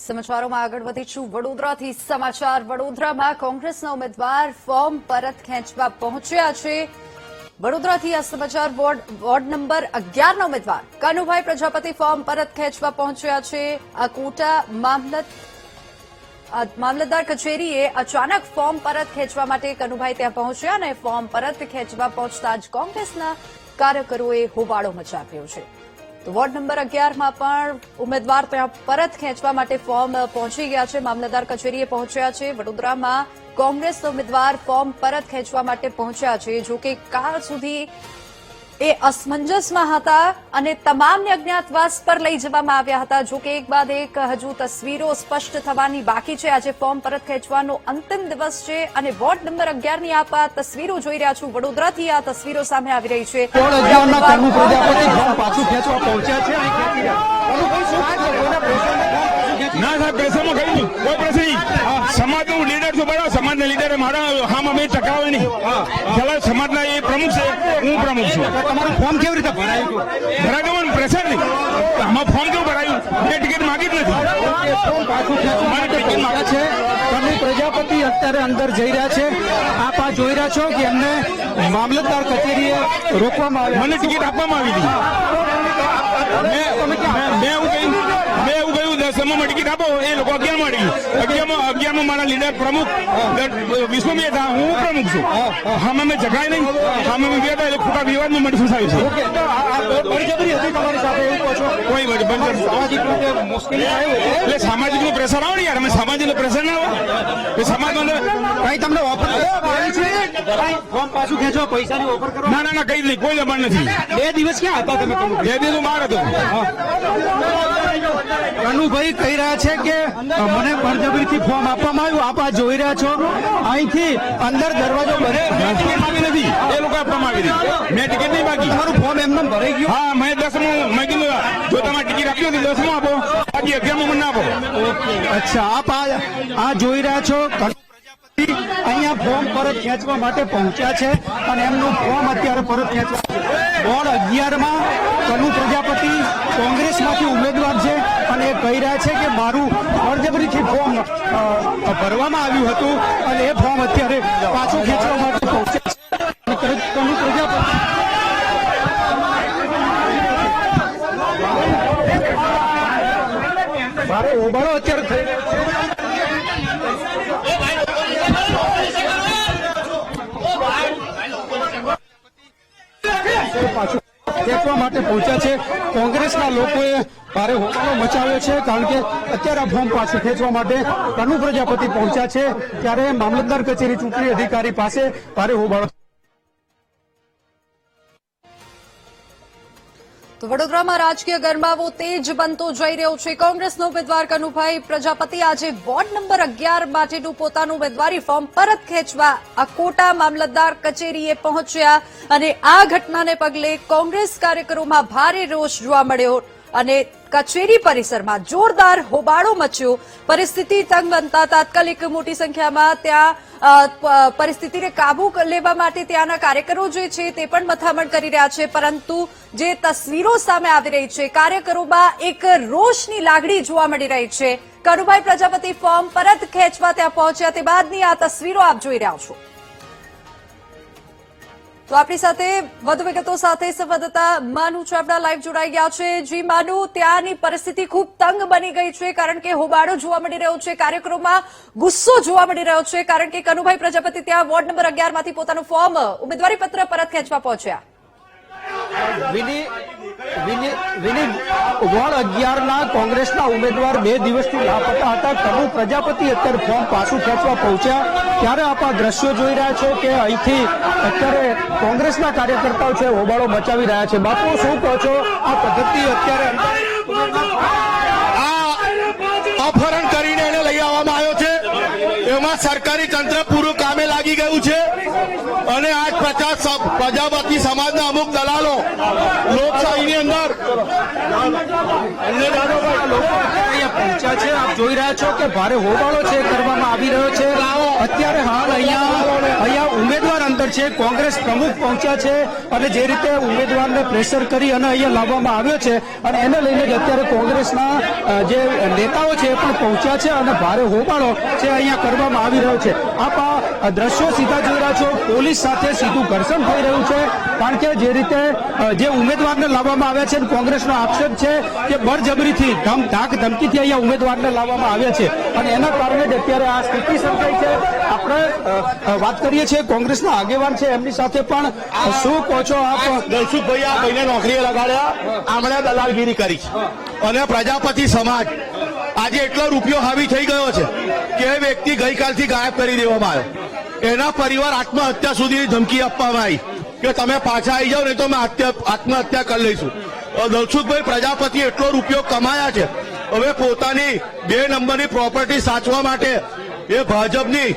સમાચારોમાં આગળ વધીશું વડોદરાથી સમાચાર વડોદરામાં કોંગ્રેસના ઉમેદવાર ફોર્મ પરત ખેંચવા પહોંચ્યા છે। વડોદરાથી આ સમાચાર વોર્ડ નંબર 11 ના ઉમેદવાર કનુભાઈ પ્રજાપતિ ફોર્મ પરત ખેંચવા પહોંચ્યા છે। આ કોટા મામલતદાર કચેરીએ અચાનક ફોર્મ પરત ખેંચવા માટે કનુભાઈ ત્યાં પહોંચ્યા અને ફોર્મ પરત ખેંચવા પહોંચતા જ કોંગ્રેસના કાર્યકરોએ હોબાળો મચાવ્યો છે। તો વોર્ડ નંબર 11 માં પણ ઉમેદવાર ત્યાં પરત ખેંચવા માટે ફોર્મ પહોંચી ગયા છે। મામલતદાર કચેરીએ પહોંચ્યા છે। વડોદરામાં કોંગ્રેસના ઉમેદવાર ફોર્મ પરત ખેંચવા માટે પહોંચ્યા છે। જો કે કાલ સુધી એ અસમંજસમાં હતા અને તમામને અજ્ઞાતવાસ પર લઈ જવામાં આવ્યા હતા। જો કે એક બાદ એક હજુ તસવીરો સ્પષ્ટ થવાની બાકી છે। આજે ફોર્મ પરત ખેંચવાનો અંતિમ દિવસ છે અને વોર્ડ નંબર 11 ની આપ આ તસવીરો જોઈ રહ્યા છો। વડોદરાથી આ તસવીરો સામે આવી રહી છે। ના સાહેબ પ્રેશરમાં કઈ નહીં, કોઈ પ્રેશર નહીં। સમાજનું લીડર છું, બરાબર, સમાજના લીડરે મારા હામ અમે ટકાવે નહીં। ચલો, સમાજના એ પ્રમુખ છે, હું પ્રમુખ છું। તમારું ફોર્મ કેવી રીતે ભરાયું? ભરાયું પ્રેશર નહીં, આમાં ફોર્મ કેવું ભરાયું? મેં ટિકિટ માગી જ નથી। મારી ટિકિટ માગે છે। કનુ પ્રજાપતિ અત્યારે અંદર જઈ રહ્યા છે। આપ આ જોઈ રહ્યા છો કે એમને મામલતદાર કચેરીએ રોકવામાં આવ્યા। મને ટિકિટ આપવામાં આવી હતી। મેં એવું કહ્યું 10માં ટિકિટ આપો, એ લોકો 11માં મારા લીડર પ્રમુખ વિશ્વમાં હતા, હું પ્રમુખ છું। હા મેં જગાય નહીં, હા મેં ગયા હતા, ખોટા વિવાદમાં મને ફસાયું છે। બળજબરી હતી તમારી સાથે એવું કહો છો? કોઈ સામાજિક રીતે મુશ્કેલી આવી હતી? એટલે સામાજિક નું પ્રેશર આવે ને યાર, અમે સામાજિક નું પ્રેશર ના આવે સમાજમાં કઈ તમને ઓફર ફોર્મ પાછું ખેંચવા પૈસાની ઓફર કરો? ના કઈ નહીં, કોઈ દબાણ નથી। 2 દિવસ ક્યાં હતા તમે? 2 દિવસ હું બહાર હતો। કનુભાઈ કહી રહ્યા છે કે મને બળજબરીથી ફોર્મ આપવામાં આવ્યું। આપ આ જોઈ રહ્યા છો, અહીંથી અંદર દરવાજો બંધ। મેં ટિકિટ માગી નથી, એ લોકો આપવામાં આવી હતી। મેં ટિકિટ નહીં માગી। તમારું ફોર્મ એમને ભરાઈ ગયું? હા, મેં 10માં માગી, જો તમારે ટિકિટ આપી હતી 10માં આપો, બાકી 11માં મને આપો। અચ્છા, આપ આ જોઈ રહ્યા છો, અહીંયા ફોર્મ પરત ખેંચવા માટે પહોંચ્યા છે અને એમનું ફોર્મ અત્યારે પરત ખેંચવા વોર્ડ 11 માં કનુ પ્રજાપતિ કોંગ્રેસમાંથી ઉમેદવાર છે અને એ કહી રહ્યા છે કે મારું બળજબરીથી ફોર્મ ભરવામાં આવ્યું હતું અને એ ફોર્મ અત્યારે પાછું ખેંચવા માટે પહોંચ્યા છે। કનુ પ્રજાપતિ મારે ઓબાળો અત્યારે થઈ રહ્યો છે। પાછું ખેંચવા માટે પહોંચ્યા છે। કોંગ્રેસના લોકોએ ભારે હોબાળો મચાવ્યો છે કારણ કે અત્યારે આ ફોર્મ પાછું ખેંચવા માટે કનુ પ્રજાપતિ પહોંચ્યા છે ત્યારે મામલતદાર કચેરી ચૂંટણી અધિકારી પાસે ભારે હોબાળો। તો વડોદરામાં રાજકીય ગરમાવો તેજ બનતો જઈ રહ્યો છે। કોંગ્રેસના ઉમેદવાર કનુભાઈ પ્રજાપતિ આજે વોર્ડ નંબર 11 માટેનું પોતાનું ઉમેદવારી ફોર્મ પરત ખેંચવા આ કોટા મામલતદાર કચેરીએ પહોંચ્યા અને આ ઘટનાને પગલે કોંગ્રેસ કાર્યકરોમાં ભારે રોષ જોવા મળ્યો અને કચેરી પરિસરમાં જોરદાર હોબાળો મચ્યો। પરિસ્થિતિ તંગ બનતા તાત્કાલિક મોટી સંખ્યામાં ત્યાં પરિસ્થિતિને કાબુ લેવા માટે ત્યાંના કાર્યકરો જે છે તે પણ મથામણ કરી રહ્યા છે। પરંતુ જે તસવીરો સામે આવી રહી છે, કાર્યકરોમાં એક રોષની લાગણી જોવા મળી રહી છે। કનુભાઈ પ્રજાપતિ ફોર્મ પરત ખેંચવા ત્યાં પહોંચ્યા તે બાદની આ તસવીરો આપ જોઈ રહ્યા છો। તો આપણી સાથે વધુ વિગતો સાથે સંવાદદાતા માનુ ચાવડા લાઈવ જોડાઈ ગયા છે। જી માનુ, ત્યાંની પરિસ્થિતિ ખૂબ તંગ બની ગઈ છે કારણ કે હોબાળો જોવા મળી રહ્યો છે, કાર્યક્રમમાં ગુસ્સો જોવા મળી રહ્યો છે કારણ કે કનુભાઈ પ્રજાપતિ ત્યાં વોર્ડ નંબર 11 માંથી પોતાનું ફોર્મ ઉમેદવારી પત્ર પરત ખેંચવા પહોંચ્યા। વોર્ડ 11 ના કોંગ્રેસના ઉમેદવાર 2 દિવસથી લાપતા હતા। કનુ પ્રજાપતિ અત્યારે ફોર્મ પાછું ખેંચવા પહોંચ્યા ત્યારે આપ આ દ્રશ્યો જોઈ રહ્યા છો કે અહીંથી અત્યારે કોંગ્રેસના કાર્યકર્તાઓ છે હોબાળો મચાવી રહ્યા છે। બાપુ, શું કહો છો? આ પદ્ધતિ અત્યારે અપહરણ કરીને એને લઈ આવવામાં આવ્યો છે, એમાં સરકારી તંત્ર પૂરું કામે લાગ્યું લાગી ગયું છે અને આજ પ્રજાપતિ સમાજના અમુક દલાલો લોકશાહીની અંદર અહીંયા પહોંચ્યા છે. આપ જોઈ રહ્યા છો કે ભારે હોબાળો છે કરવામાં આવી રહ્યો છે. અત્યારે હાલ અહીંયા ઉમેદવાર અંદર છે. કોંગ્રેસ પ્રમુખ પહોંચ્યા છે અને જે રીતે ઉમેદવારને પ્રેશર કરી અને અહીંયા લાવવામાં આવ્યો છે અને એને લઈને જ અત્યારે કોંગ્રેસના જે નેતાઓ છે એ પણ પહોંચ્યા છે અને ભારે હોબાળો છે અહીંયા કરવામાં આવી રહ્યો છે. આપ આ દ્રશ્યો સીધા જોઈ રહ્યા છો. પોલીસ સાથે સીધું ઘર્ષણ થઈ રહ્યું છે કારણ કે જે રીતે જે ઉમેદવારને લાવવામાં આવ્યા છે કોંગ્રેસનો આક્ષેપ છે કે બળજબરીથી ધાક ધમકીથી અહીંયા ઉમેદવારને લાવવામાં આવ્યા છે અને એના કારણે જ અત્યારે આ સ્થિતિ સર્જાઈ છે. આપણે વાત કરીએ છીએ કોંગ્રેસના આગેવાન છે એમની સાથે પણ. શું કહો છો આપ? દલસુખભાઈ આ ભાઈને નોકરીએ લગાડ્યા, આમણે દલાલગીરી કરી અને પ્રજાપતિ સમાજ આજે એટલો રૂપિયો હાવી થઈ ગયો છે કે એ વ્યક્તિ ગઈકાલથી ગાયબ કરી દેવામાં આવ્યો. એના પરિવાર આત્મહત્યા સુધીની ધમકી આપવામાં આવી કે તમે પાછા આવી જાઓ નહીં તો અમે આત્મહત્યા કરી લઈશું. દલસુખભાઈ પ્રજાપતિ એટલો રૂપિયો કમાયા છે, હવે પોતાની 2 નંબરની પ્રોપર્ટી સાચવા માટે એ ભાજપની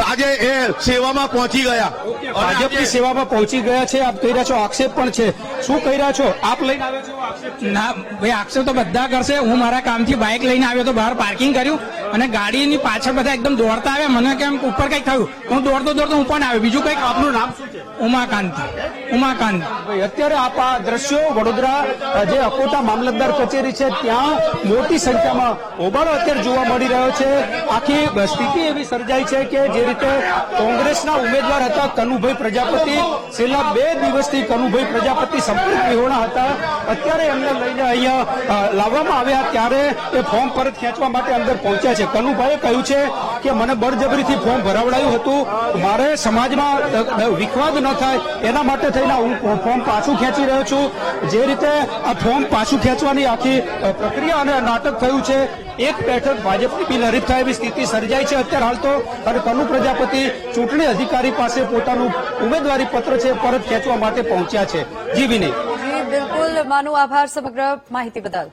આજે એ સેવામાં પહોંચી ગયા. ભાજપની સેવામાં પહોંચી ગયા છે. આપ કહી રહ્યા છો આક્ષેપ પણ છે. શું કહી રહ્યા છો? આપ લઈને આવ્યા છો આક્ષેપ? ના ભાઈ, આક્ષેપ તો બધા કરશે. હું મારા કામથી બાઇક લઈને આવ્યો તો બહાર પાર્કિંગ કર્યું અને ગાડીની પાછળ બધા એકદમ દોડતા આવ્યા. મને કેમ ઉપર કઈક થયું, હું દોડતો હું પણ આવ્યો. બીજું કઈક. આપનું નામ શું છે? ઉમાકાંત. ભાઈ, અત્યારે આપ આ દ્રશ્યો વડોદરા જે અકોટા મામલતદાર કચેરી છે ત્યાં મોટી સંખ્યામાં હોબાળો અત્યારે જોવા મળી રહ્યો છે. આખી સ્થિતિ એવી સર્જાઈ છે કે જે રીતે કોંગ્રેસના ઉમેદવાર હતા કનુભાઈ પ્રજાપતિ, છેલ્લા 2 દિવસથી કનુભાઈ પ્રજાપતિ સંપર્ક વિહોણા હતા. અત્યારે એમને લઈને અહીંયા લાવવામાં આવ્યા ત્યારે એ ફોર્મ પરત ખેંચવા માટે અંદર પહોંચ્યા છે. કનુભાઈએ કહ્યું છે કે મને બળજબરીથી ફોર્મ ભરાવડાયું હતું, મારે સમાજમાં વિખવાદ ન થાય એના માટે થઈને હું ફોર્મ પાછું ખેંચી રહ્યો છું. જે રીતે આ ફોર્મ પાછું ખેંચવાની આખી પ્રક્રિયા અને નાટક થયું છે. એક બેઠક ભાજપની બિનહરીફ થાય એવી સ્થિતિ સર્જાઈ છે અત્યારે હાલ તો. અને કનુ પ્રજાપતિ ચૂંટણી અધિકારી પાસે પોતાનું ઉમેદવારી પત્ર છે પરત ખેંચવા માટે પહોંચ્યા છે. જી વિનય. જી બિલકુલ, માનો આભાર સમગ્ર માહિતી બદલ.